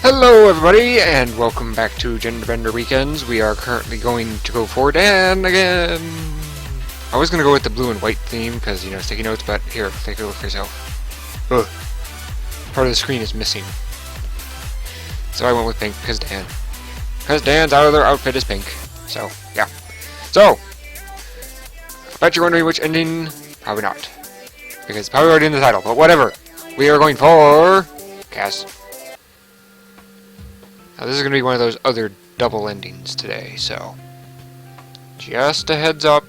Hello everybody, and welcome back to Gender Bender Weekends. We are currently going to go for Dan again. I was going to go with the blue and white theme, because, you know, sticky notes, but here, take a look for yourself. Ugh. Part of the screen is missing. So I went with pink, because Dan. Because Dan's other outfit is pink. So, yeah. So, I bet you're wondering which ending. Probably not. Because it's probably already in the title, but whatever. We are going for Cass. Now this is going to be one of those other double endings today, so just a heads up.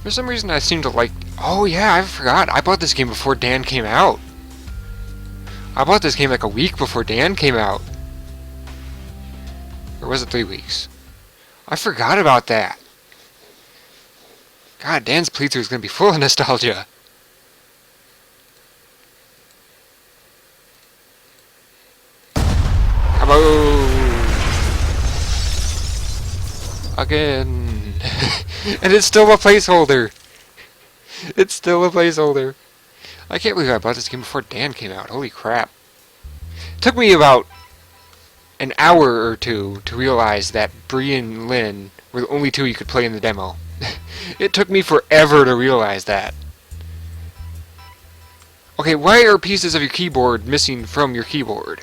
For some reason I seem to like... Oh yeah, I forgot. I bought this game before Dan came out. I bought this game like a week before Dan came out. Or was it 3 weeks? I forgot about that. God, Dan's playthrough is going to be full of nostalgia. Hello! Again. And it's still a placeholder. It's still a placeholder. I can't believe I bought this game before Dan came out. Holy crap. It took me about an hour or two to realize that Bree and Lynn were the only two you could play in the demo. It took me forever to realize that. Okay, why are pieces of your keyboard missing from your keyboard?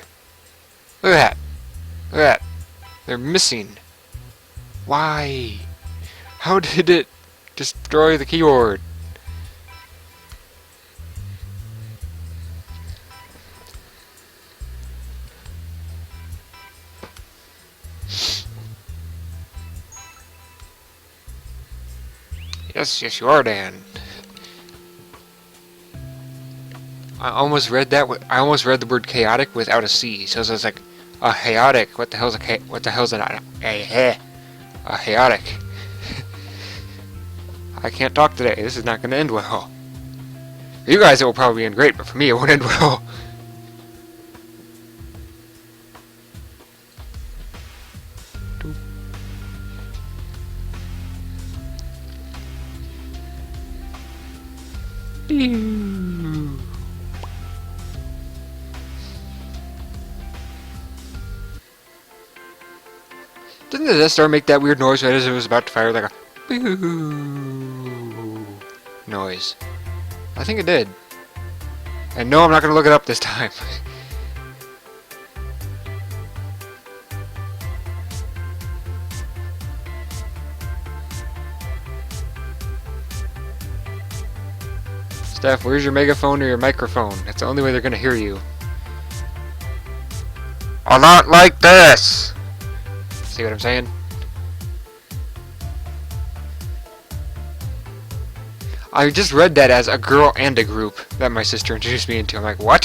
Look at that. Look at that. They're missing. Why? How did it destroy the keyboard? Yes, you are, Dan. I almost read that. I almost read the word chaotic without a C. So it was like a chaotic. What the hell's a chaotic? I can't talk today. This is not going to end well. For you guys, it will probably end great, but for me, it won't end well. Didn't the Death Star make that weird noise right as it was about to fire, like a boo noise? I think it did. And no, I'm not going to look it up this time. Steph, where's your megaphone or your microphone? That's the only way they're going to hear you. A lot like this! See what I'm saying? I just read that as a girl and a group that my sister introduced me into. I'm like, what?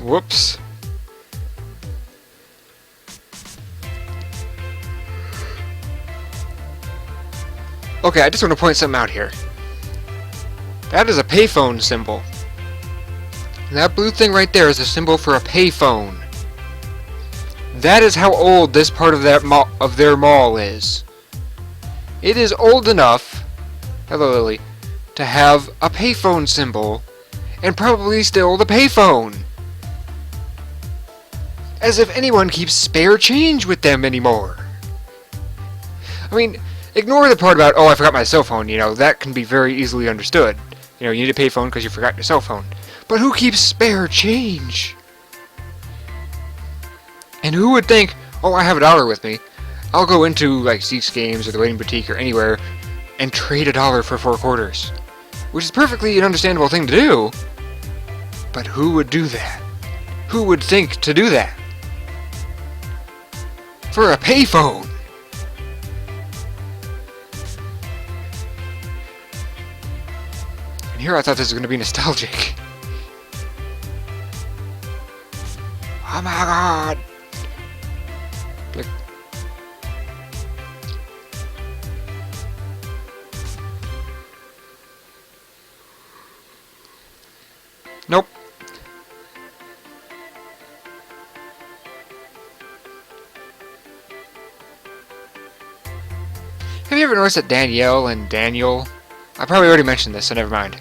Whoops. Okay, I just want to point something out here. That is a payphone symbol. That blue thing right there is a symbol for a payphone. That is how old this part of their mall is. It is old enough, hello Lily, to have a payphone symbol, and probably still the payphone. As if anyone keeps spare change with them anymore. I mean, ignore the part about, oh, I forgot my cell phone, you know, that can be very easily understood. You know, you need a payphone because you forgot your cell phone. But who keeps spare change? And who would think, oh, I have $1 with me. I'll go into, like, Seeks Games or the Waiting Boutique or anywhere and trade $1 for 4 quarters. Which is perfectly an understandable thing to do. But who would do that? Who would think to do that? For a payphone! And here I thought this was going to be nostalgic. Oh my god! Click. Nope. Have you ever noticed that Danielle and Daniel... I probably already mentioned this, so never mind.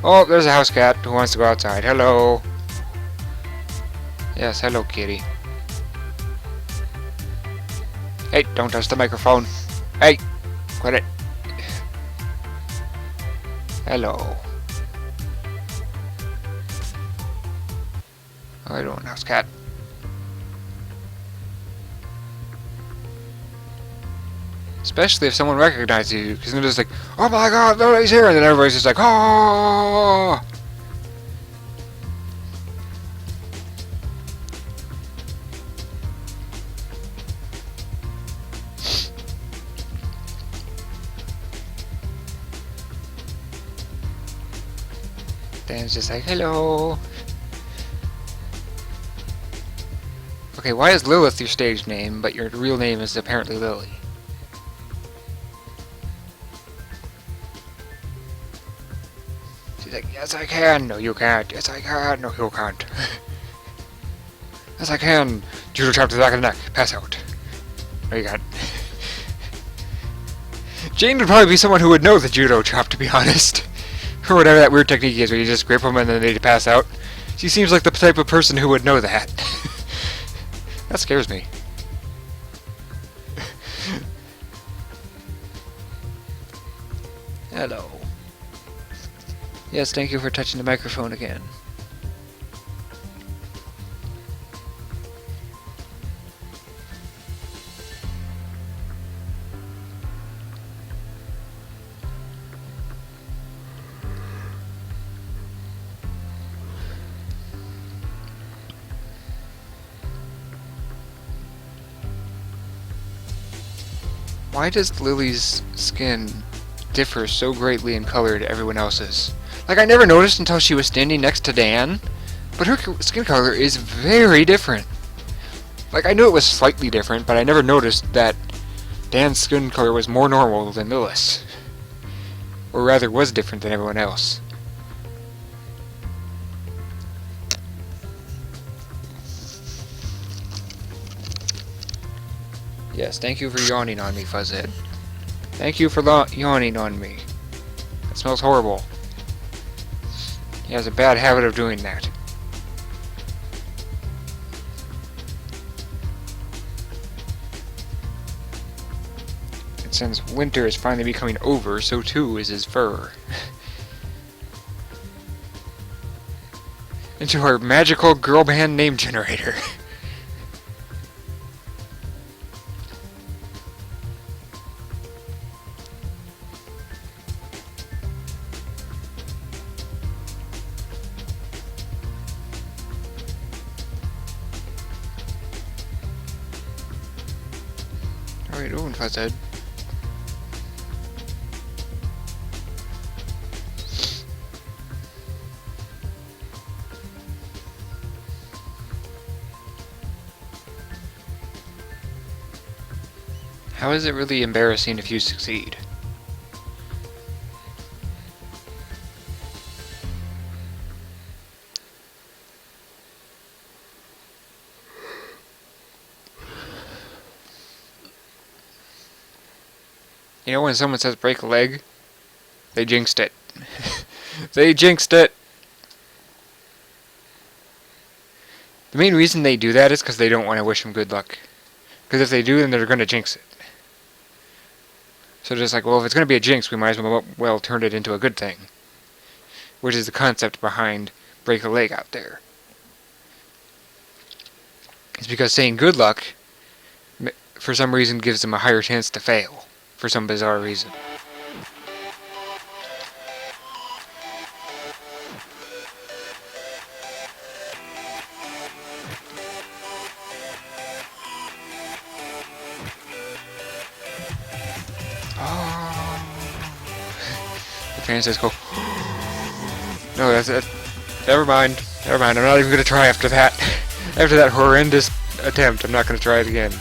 Oh, there's a house cat who wants to go outside. Hello. Yes, hello, kitty. Hey, don't touch the microphone. Hey, quit it. Hello. How are you doing, house cat? Especially if someone recognizes you, because they're just like, oh my god, nobody's here, and then everybody's just like, oh. Then it's just like, hello. Okay, why is Lilith your stage name, but your real name is apparently Lily? She's like, yes I can. No you can't. Yes I can. No you can't. Yes I can. Judo chop to the back of the neck. Pass out. No you can't. Jane would probably be someone who would know the judo chop, to be honest. Or whatever that weird technique is where you just grip them and then they pass out. She seems like the type of person who would know that. That scares me. Hello. Yes, thank you for touching the microphone again. Why does Lily's skin differ so greatly in color to everyone else's? Like, I never noticed until she was standing next to Dan, but her skin color is very different. Like, I knew it was slightly different, but I never noticed that Dan's skin color was more normal than Lilith's. Or rather, was different than everyone else. Yes, thank you for yawning on me, Fuzzhead. Thank you for yawning on me. That smells horrible. He has a bad habit of doing that. And since winter is finally becoming over, so too is his fur. Into our magical girl band name generator. How are you doing, Fuzzhead? How is it really embarrassing if you succeed? You know when someone says break a leg? They jinxed it. They jinxed it! The main reason they do that is because they don't want to wish him good luck. Because if they do, then they're going to jinx it. So just like, well, if it's going to be a jinx, we might as well turn it into a good thing. Which is the concept behind break a leg out there. It's because saying good luck, for some reason, gives them a higher chance to fail. For some bizarre reason. The fans just go, no, that's it. Never mind. Never mind. I'm not even going to try after that. After that horrendous attempt, I'm not going to try it again.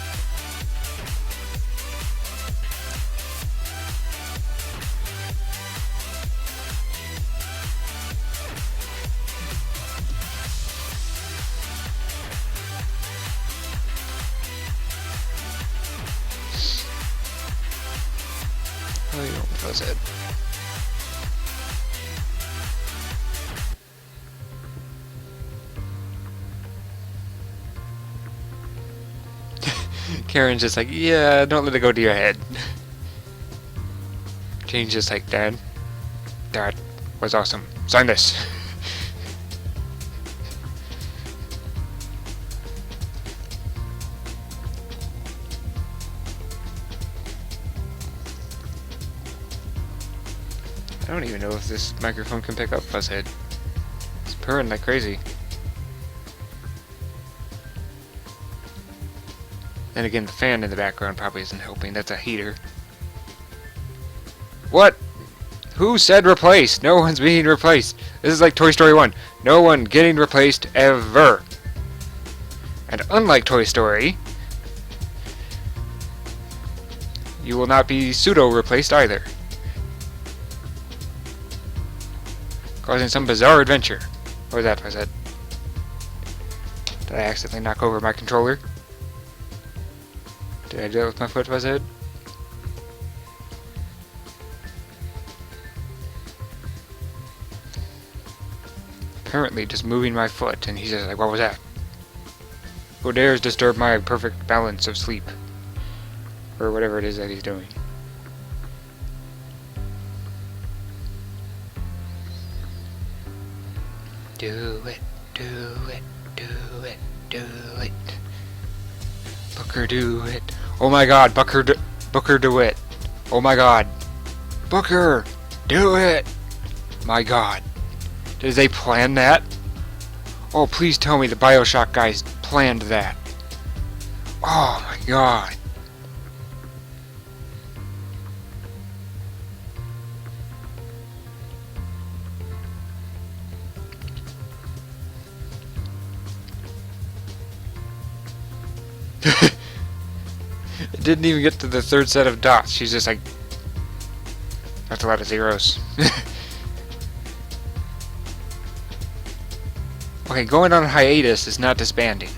was it. Karen's just like, yeah, don't let it go to your head. Jane's just like, Dad, that was awesome. Sign this. I don't even know if this microphone can pick up Fuzzhead. It's purring like crazy. And again, the fan in the background probably isn't helping. That's a heater. What? Who said replaced? No one's being replaced. This is like Toy Story 1. No one getting replaced ever. And unlike Toy Story, you will not be pseudo-replaced either. Causing some bizarre adventure. What was that? Was that? Did I accidentally knock over my controller? Did I do that with my foot? Was it? Apparently just moving my foot, and he's just like, what was that? Who dares disturb my perfect balance of sleep? Or whatever it is that he's doing. Do it, do it, do it, do it. Booker, do it. Oh my god, Booker, do it. Oh my god. Booker, do it. My god. Did they plan that? Oh, please tell me the BioShock guys planned that. Oh my god. It didn't even get to the third set of dots. She's just like... That's a lot of zeros. Okay, going on hiatus is not disbanding.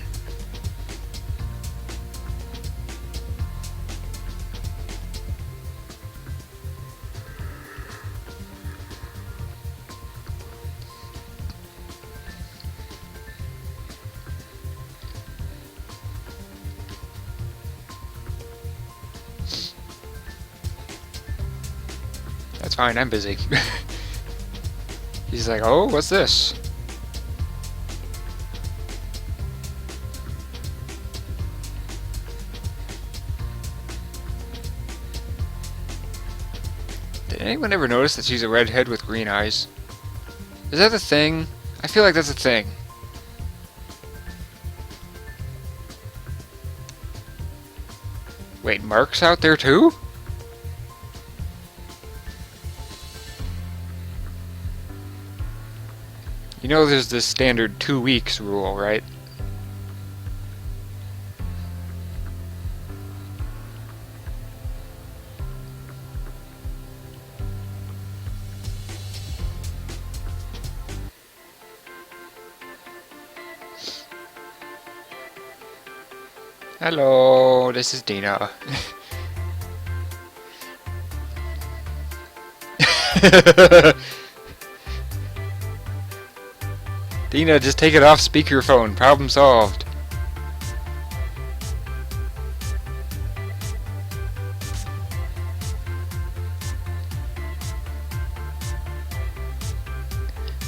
That's fine, I'm busy. He's like, oh, what's this? Did anyone ever notice that she's a redhead with green eyes? Is that a thing? I feel like that's a thing. Wait, Mark's out there too? You know there's this standard 2 weeks rule, right? Hello, this is Dina. Dina, just take it off speakerphone. Problem solved.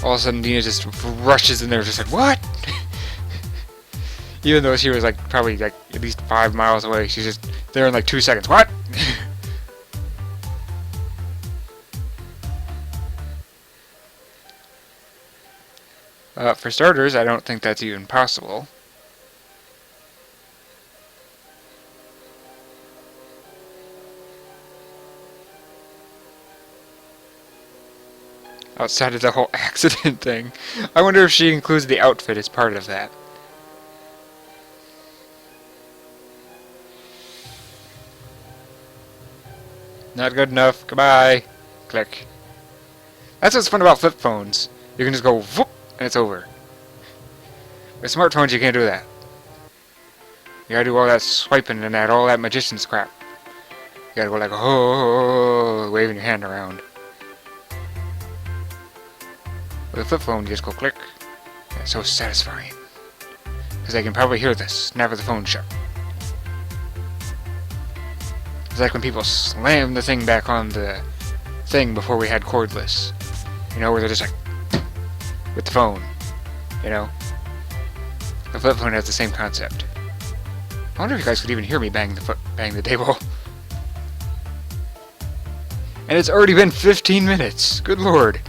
All of a sudden, Dina just rushes in there, just like, what? Even though she was like probably like at least 5 miles away, she's just there in like 2 seconds. What? For starters, I don't think that's even possible. Outside of the whole accident thing. I wonder if she includes the outfit as part of that. Not good enough. Goodbye. Click. That's what's fun about flip phones. You can just go whoop and it's over. With smartphones you can't do that. You gotta do all that swiping and all that magician's crap. You gotta go like, oh, waving your hand around. With a flip phone, you just go click. It's so satisfying. Because I can probably hear the snap of the phone shut. It's like when people slam the thing back on the thing before we had cordless. You know, where they're just like, with the phone. You know? The flip phone has the same concept. I wonder if you guys could even hear me bang the table. And it's already been 15 minutes. Good lord.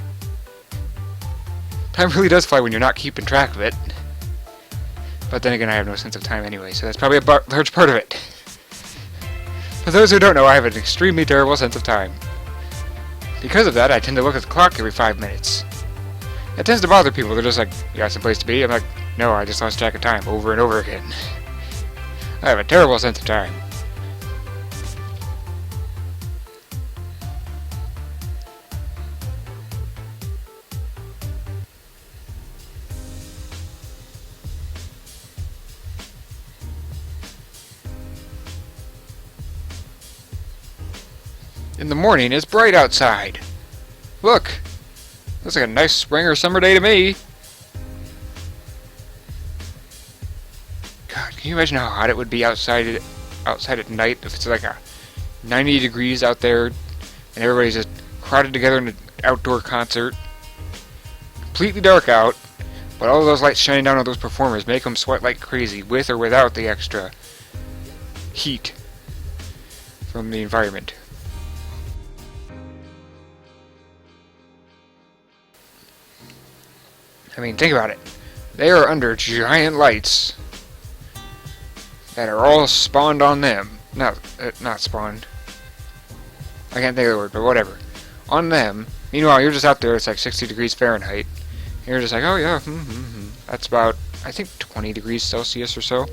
Time really does fly when you're not keeping track of it. But then again, I have no sense of time anyway, so that's probably a large part of it. For those who don't know, I have an extremely terrible sense of time. Because of that, I tend to look at the clock every 5 minutes. It tends to bother people. They're just like, you got someplace to be? I'm like, no, I just lost track of time over and over again. I have a terrible sense of time. In the morning, it's bright outside. Look! Looks like a nice spring or summer day to me. God, can you imagine how hot it would be outside at night if it's like a 90 degrees out there and everybody's just crowded together in an outdoor concert? Completely dark out, but all of those lights shining down on those performers make them sweat like crazy, with or without the extra heat from the environment. I mean, think about it. They are under giant lights that are all spawned on them. Not spawned. I can't think of the word, but whatever. On them. Meanwhile, you're just out there, it's like 60 degrees Fahrenheit. You're just like, oh yeah, That's about, I think, 20 degrees Celsius or so.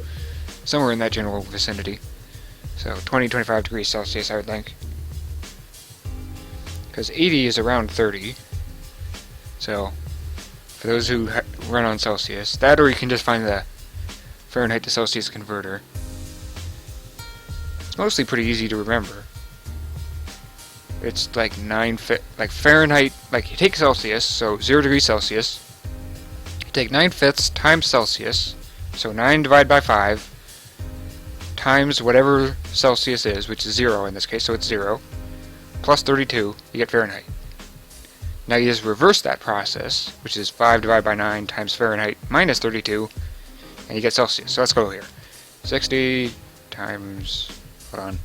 Somewhere in that general vicinity. So, 20, 25 degrees Celsius, I would think. Because 80 is around 30. So, for those who run on Celsius, that or you can just find the Fahrenheit to Celsius converter. It's mostly pretty easy to remember. It's like like Fahrenheit, like you take Celsius, so 0 degrees Celsius. You take 9/5 times Celsius, so 9 divided by 5, times whatever Celsius is, which is 0 in this case, so it's 0, plus 32, you get Fahrenheit. Now you just reverse that process, which is 5 divided by 9 times Fahrenheit minus 32, and you get Celsius. So let's go here. 60 times, hold on,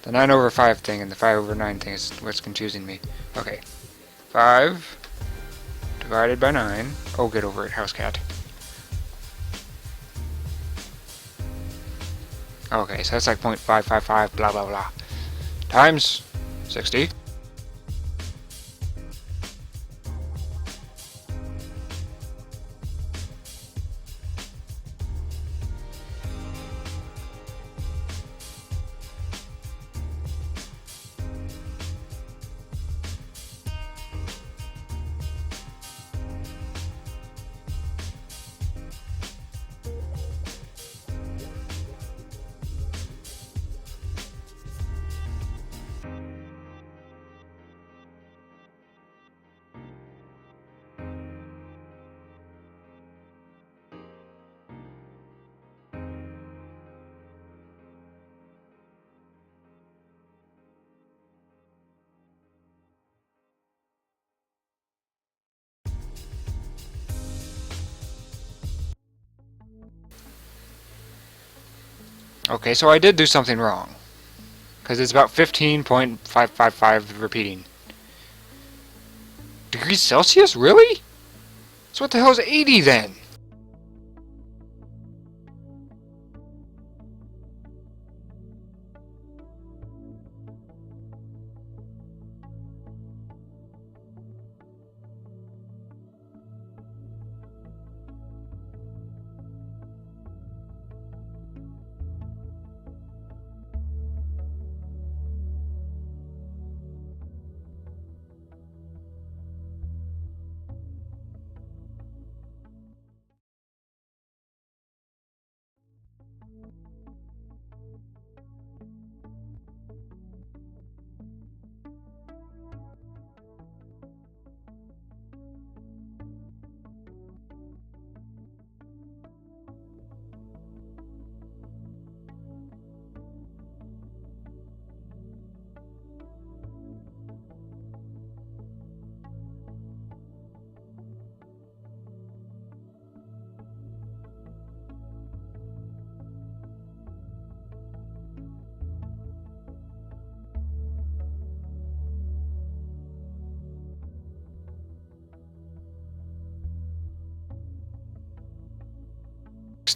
the 9 over 5 thing and the 5 over 9 thing is what's confusing me. Okay, 5 divided by 9, oh get over it, house cat. Okay, so that's like 0.555 blah blah blah, times 60. Okay, so I did do something wrong. Because it's about 15.555 repeating. Degrees Celsius? Really? So what the hell is 80 then?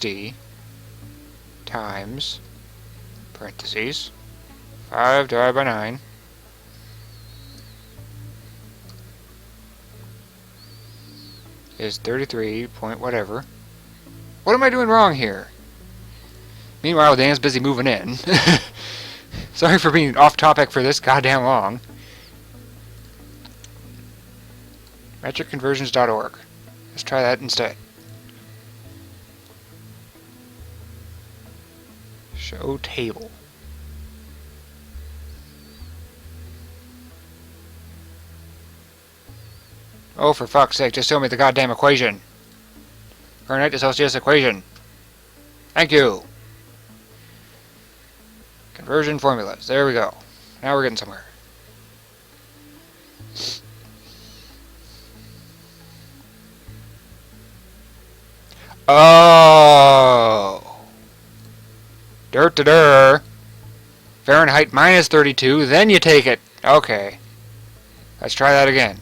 60 times, parentheses, 5 divided by 9 is 33 point whatever. What am I doing wrong here? Meanwhile, Dan's busy moving in. Sorry for being off topic for this goddamn long. Metricconversions.org. Let's try that instead. Show table. Oh, for fuck's sake, just show me the goddamn equation. Fahrenheit to Celsius equation. Thank you. Conversion formulas. There we go. Now we're getting somewhere. Oh. Dirt. Fahrenheit minus 32, then you take it. Okay. Let's try that again.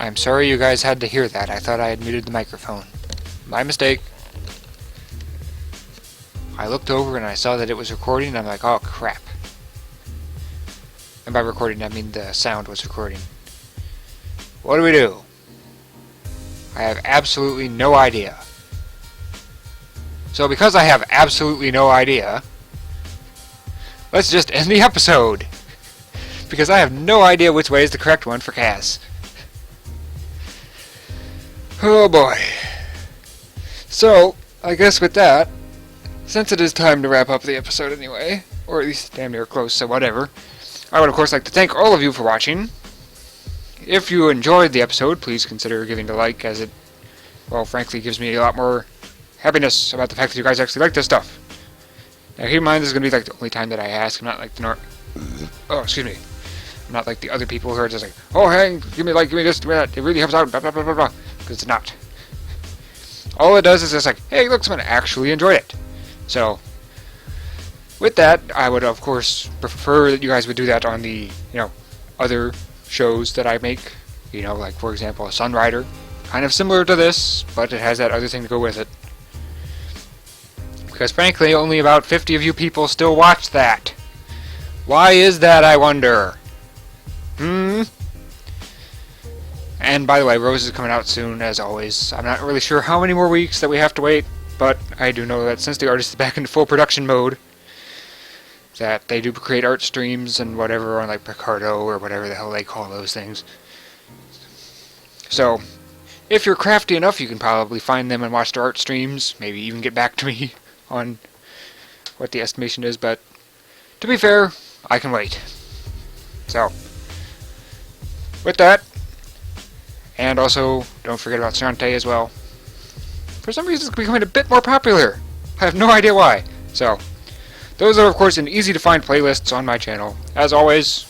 I'm sorry you guys had to hear that. I thought I had muted the microphone. My mistake. I looked over and I saw that it was recording, and I'm like, oh crap. And by recording, I mean the sound was recording. What do? I have absolutely no idea. So because I have absolutely no idea, let's just end the episode. Because I have no idea which way is the correct one for Cass. Oh boy. So, I guess with that, since it is time to wrap up the episode anyway, or at least damn near close, so whatever, I would of course like to thank all of you for watching. If you enjoyed the episode, please consider giving a like, as it, well, frankly, gives me a lot more happiness about the fact that you guys actually like this stuff. Now, keep in mind, this is going to be like the only time that I ask. I'm not like the oh, excuse me. I'm not like the other people who are just like, oh, hey, give me a like, give me this, give me that. It really helps out, blah, blah, blah, blah, blah. Because it's not. All it does is just like, hey, look, someone actually enjoyed it. So, with that, I would, of course, prefer that you guys would do that on the, other shows that I make. Like, for example, a Sunrider. Kind of similar to this, but it has that other thing to go with it. Because, frankly, only about 50 of you people still watch that. Why is that, I wonder? And, by the way, Rose is coming out soon, as always. I'm not really sure how many more weeks that we have to wait, but I do know that since the artist is back into full production mode, that they do create art streams and whatever on, like, Picardo or whatever the hell they call those things. So, if you're crafty enough, you can probably find them and watch their art streams. Maybe even get back to me on what the estimation is, but to be fair, I can wait. So, with that, and also, don't forget about Shantae as well. For some reason, it's becoming a bit more popular. I have no idea why. So, those are, of course, in easy-to-find playlists on my channel. As always,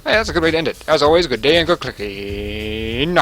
hey, that's a good way to end it. As always, good day and good clicking.